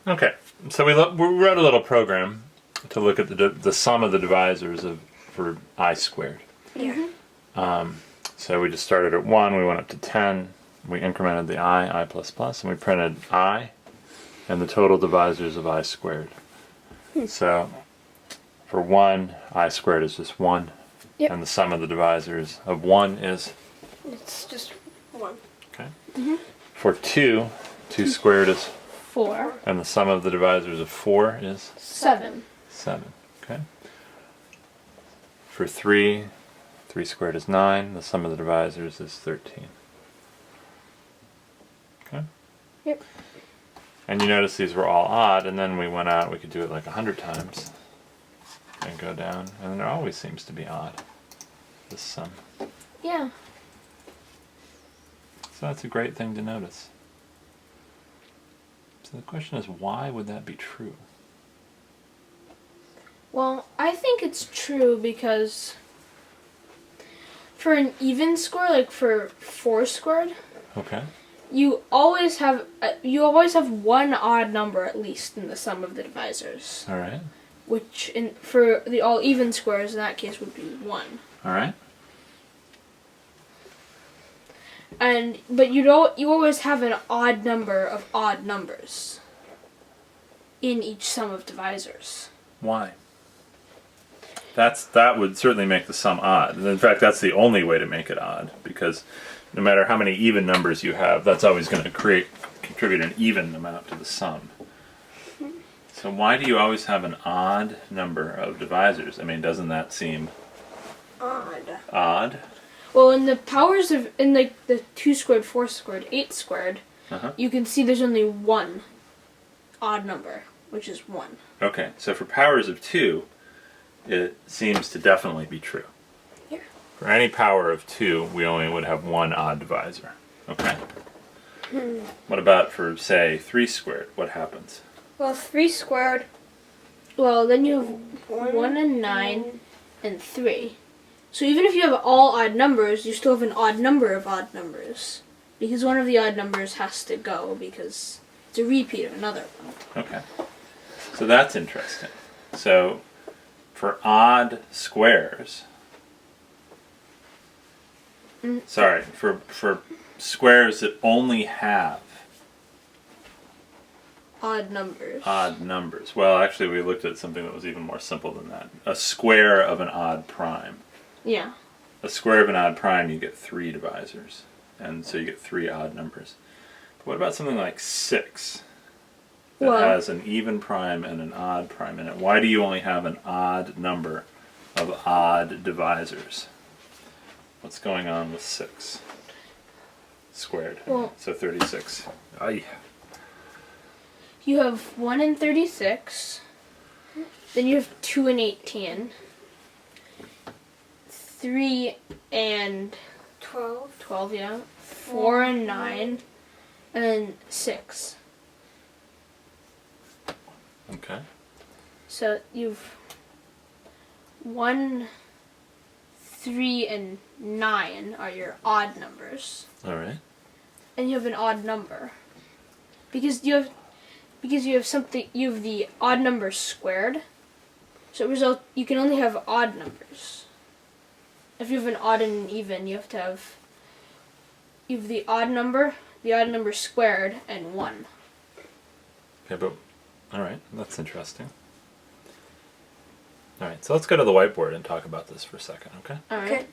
Okay, so we wrote a little program to look at the sum of the divisors for I squared. Yeah. So we just started at 1, we went up to 10, we incremented the I plus plus, and we printed I and the total divisors of I squared. So for 1, I squared is just 1. Yep. And the sum of the divisors of 1 is? It's just 1. Okay. For 2, 2 squared is? 4. And the sum of the divisors of 4 is? 7. 7. Okay. For 3, 3 squared is 9. The sum of the divisors is 13. Okay. Yep. And you notice these were all odd, and then we went out, we could do it like 100 times and go down, and it always seems to be odd, this sum. Yeah. So that's a great thing to notice. So the question is, why would that be true? Well, I think it's true because for an even score, like for 4 squared, Okay. you always have one odd number at least in the sum of the divisors, All right. which for the all even squares in that case would be 1. All right. But you always have an odd number of odd numbers in each sum of divisors. Why? That would certainly make the sum odd. And in fact, that's the only way to make it odd, because no matter how many even numbers you have, that's always going to contribute an even amount to the sum. So why do you always have an odd number of divisors? I mean, doesn't that seem odd? Well, in the powers of the 2 squared, 4 squared, 8 squared, you can see there's only one odd number, which is 1. Okay, so for powers of 2, it seems to definitely be true. Yeah. For any power of 2, we only would have one odd divisor. Okay. What about for, say, 3 squared? What happens? Well, 3 squared. Well, then you have 1 and 9 and 3. So even if you have all odd numbers, you still have an odd number of odd numbers. Because one of the odd numbers has to go because it's a repeat of another one. Okay. So that's interesting. So for odd squares, sorry, for squares that only have Odd numbers. odd numbers. Well, actually, we looked at something that was even more simple than that. A square of an odd prime. Yeah. A square of an odd prime, you get 3 divisors. And so you get 3 odd numbers. But what about something like 6? That has an even prime and an odd prime in it. Why do you only have an odd number of odd divisors? What's going on with 6 squared? Well, So 36. Aye. you have 1 and 36. Then you have 2 and 18. 3 and 12, yeah. 4 and 9. And then 6. Okay. So you've 1, 3, and 9 are your odd numbers. All right. And you have an odd number. Because you have the odd number squared. So you can only have odd numbers. If you have an odd and an even, you have the odd number squared, and 1. Okay, but all right, that's interesting. All right, so let's go to the whiteboard and talk about this for a second, okay? All right. Okay.